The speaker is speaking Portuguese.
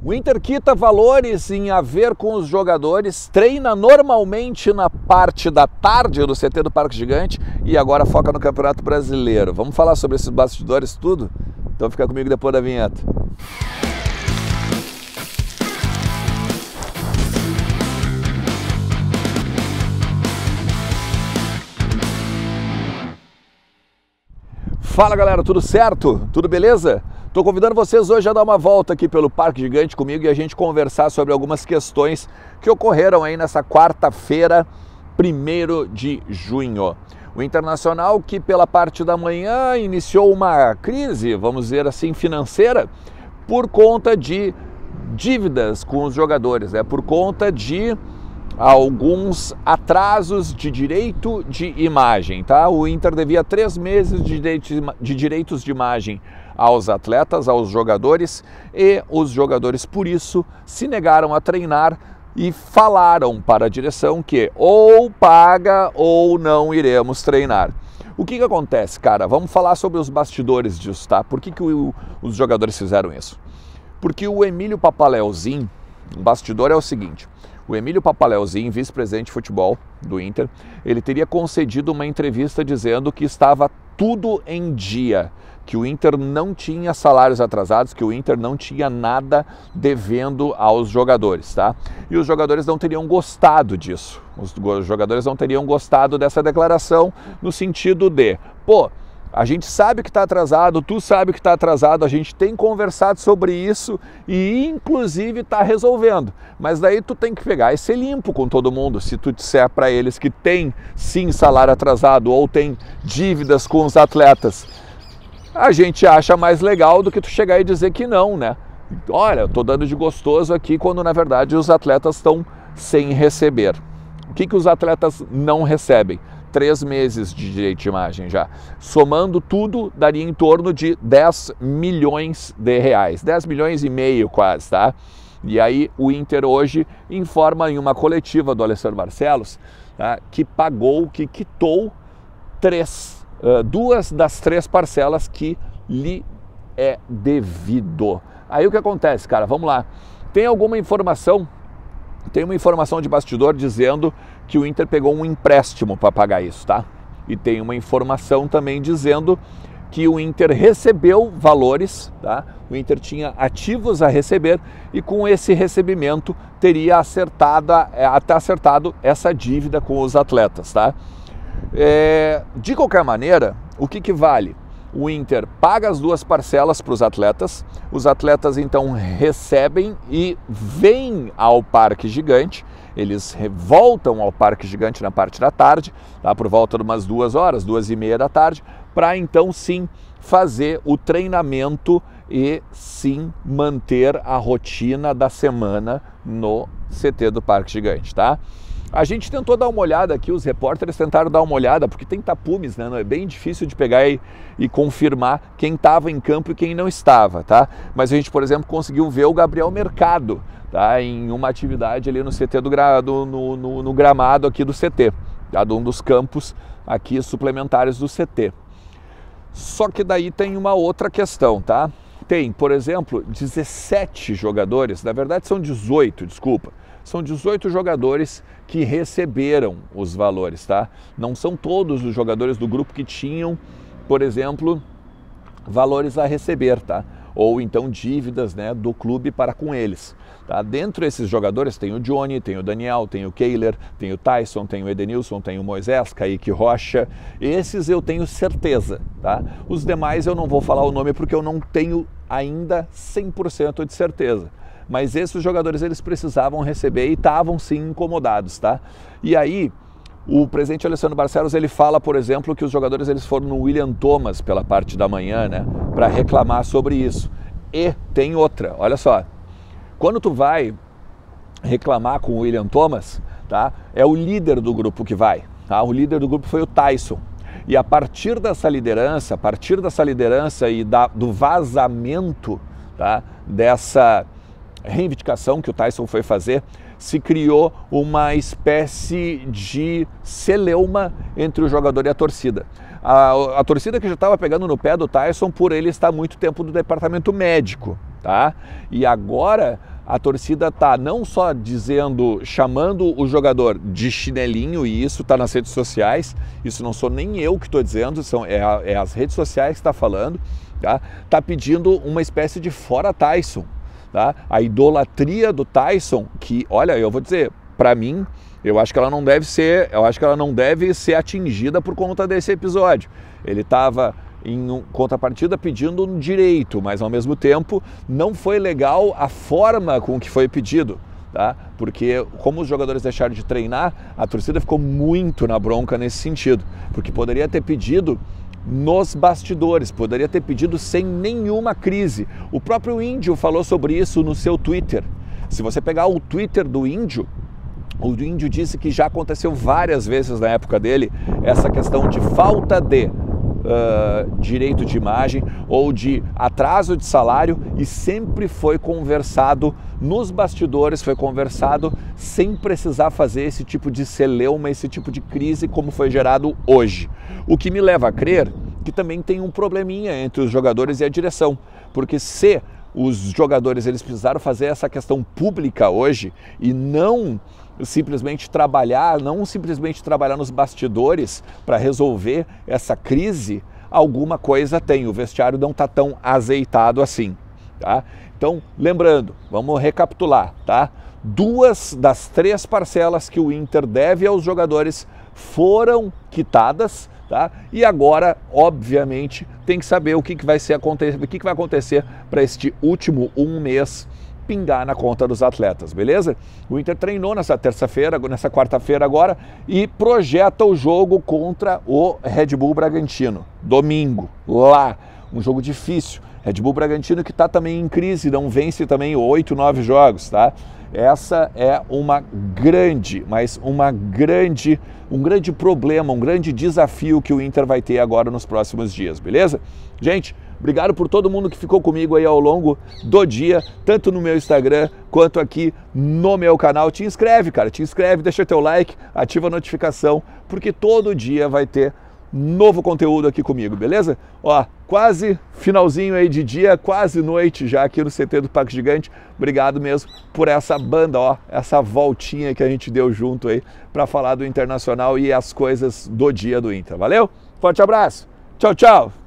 O Inter quita valores em a ver com os jogadores, treina normalmente na parte da tarde do CT do Parque Gigante e agora foca no Campeonato Brasileiro. Vamos falar sobre esses bastidores tudo? Então fica comigo depois da vinheta. Fala galera, tudo certo? Tudo beleza? Estou convidando vocês hoje a dar uma volta aqui pelo Parque Gigante comigo e a gente conversar sobre algumas questões que ocorreram aí nessa quarta-feira, 1º de junho. O Internacional, que pela parte da manhã iniciou uma crise, vamos dizer assim, financeira, por conta de dívidas com os jogadores, por conta de alguns atrasos de direito de imagem, tá? O Inter devia 3 meses de direitos de imagem aos atletas, aos jogadores, e os jogadores, por isso, se negaram a treinar e falaram para a direção que ou paga ou não iremos treinar. O que acontece, cara? Vamos falar sobre os bastidores disso, tá? Por que os jogadores fizeram isso? Porque o Emílio Papaléuzinho, o bastidor é o seguinte: o Emílio Papaléuzinho, vice-presidente de futebol do Inter, ele teria concedido uma entrevista dizendo que estava tudo em dia, que o Inter não tinha salários atrasados, que o Inter não tinha nada devendo aos jogadores, tá? E os jogadores não teriam gostado disso. Os jogadores não teriam gostado dessa declaração no sentido de, pô, a gente sabe que está atrasado, tu sabe que está atrasado, a gente tem conversado sobre isso e inclusive está resolvendo. Mas daí tu tem que pegar e ser limpo com todo mundo. Se tu disser para eles que tem sim salário atrasado ou tem dívidas com os atletas, a gente acha mais legal do que tu chegar e dizer que não, né? Olha, eu tô dando de gostoso aqui quando na verdade os atletas estão sem receber. O que os atletas não recebem? 3 meses de direito de imagem já. Somando tudo, daria em torno de 10 milhões de reais. 10 milhões e meio quase, tá? E aí o Inter hoje informa em uma coletiva do Alessandro Barcelos, tá, que pagou, que quitou 2 das 3 parcelas que lhe é devido. Aí o que acontece, cara? Vamos lá. Tem alguma informação? Tem uma informação de bastidor dizendo que o Inter pegou um empréstimo para pagar isso, tá? E tem uma informação também dizendo que o Inter recebeu valores, tá? O Inter tinha ativos a receber e com esse recebimento teria até acertado essa dívida com os atletas, tá? De qualquer maneira, o que vale? O Inter paga as 2 parcelas para os atletas então recebem e vêm ao Parque Gigante, eles voltam ao Parque Gigante na parte da tarde, tá? Por volta de umas 2 horas, 2h30 da tarde, para então sim fazer o treinamento e sim manter a rotina da semana no CT do Parque Gigante, tá? A gente tentou dar uma olhada aqui, os repórteres tentaram dar uma olhada, porque tem tapumes, né? É bem difícil de pegar e confirmar quem estava em campo e quem não estava, tá? Mas a gente, por exemplo, conseguiu ver o Gabriel Mercado, tá? Em uma atividade ali no CT no gramado aqui do CT, tá? De um dos campos aqui suplementares do CT. Só que daí tem uma outra questão, tá? Tem, por exemplo, 17 jogadores, na verdade são 18, desculpa. São 18 jogadores que receberam os valores, tá? Não são todos os jogadores do grupo que tinham, por exemplo, valores a receber, tá? Ou então dívidas, né, do clube para com eles, tá? Dentro desses jogadores tem o Johnny, tem o Daniel, tem o Kehler, tem o Tyson, tem o Edenilson, tem o Moisés, Kaique Rocha. Esses eu tenho certeza, tá? Os demais eu não vou falar o nome porque eu não tenho ainda 100% de certeza. Mas esses jogadores eles precisavam receber e estavam sim incomodados, tá? E aí o presidente Alessandro Barcelos ele fala, por exemplo, que os jogadores eles foram no William Thomas pela parte da manhã, né, para reclamar sobre isso. E tem outra, olha só, quando tu vai reclamar com o William Thomas, tá? É o líder do grupo que vai, tá? O líder do grupo foi o Tyson. E a partir dessa liderança e do vazamento, tá, dessa reivindicação que o Tyson foi fazer, se criou uma espécie de celeuma entre o jogador e a torcida. A torcida que já estava pegando no pé do Tyson por ele estar muito tempo no departamento médico, tá? E agora a torcida tá não só dizendo, chamando o jogador de chinelinho, e isso tá nas redes sociais, isso não sou nem eu que estou dizendo, é as redes sociais que está falando, tá? Tá pedindo uma espécie de fora Tyson, tá? A idolatria do Tyson, que, olha, eu vou dizer, para mim, eu acho que ela não deve ser atingida por conta desse episódio. Ele estava em contrapartida pedindo um direito, mas ao mesmo tempo não foi legal a forma com que foi pedido, tá? Porque como os jogadores deixaram de treinar, a torcida ficou muito na bronca nesse sentido, porque poderia ter pedido nos bastidores, poderia ter pedido sem nenhuma crise. O próprio Índio falou sobre isso no seu Twitter. Se você pegar o Twitter do Índio, o Índio disse que já aconteceu várias vezes na época dele essa questão de falta de direito de imagem ou de atraso de salário, e sempre foi conversado nos bastidores, foi conversado sem precisar fazer esse tipo de celeuma, esse tipo de crise como foi gerado hoje. O que me leva a crer que também tem um probleminha entre os jogadores e a direção, porque se os jogadores eles precisaram fazer essa questão pública hoje e não simplesmente trabalhar nos bastidores para resolver essa crise, alguma coisa tem. O vestiário não está tão azeitado assim, tá? Então, lembrando, vamos recapitular, tá? 2 das 3 parcelas que o Inter deve aos jogadores foram quitadas, tá? E agora, obviamente, tem que saber o que vai acontecer para este último 1 mês pingar na conta dos atletas, beleza? O Inter treinou nessa quarta-feira agora, e projeta o jogo contra o Red Bull Bragantino, domingo, lá, um jogo difícil. Red Bull Bragantino que está também em crise, não vence também 8, 9 jogos, tá? Essa é um grande problema, um grande desafio que o Inter vai ter agora nos próximos dias, beleza? Gente, obrigado por todo mundo que ficou comigo aí ao longo do dia, tanto no meu Instagram quanto aqui no meu canal. Te inscreve, cara, deixa teu like, ativa a notificação, porque todo dia vai ter novo conteúdo aqui comigo, beleza? Ó, quase finalzinho aí de dia, quase noite já aqui no CT do Parque Gigante. Obrigado mesmo por essa banda, ó, essa voltinha que a gente deu junto aí para falar do Internacional e as coisas do dia do Inter. Valeu? Forte abraço. Tchau, tchau.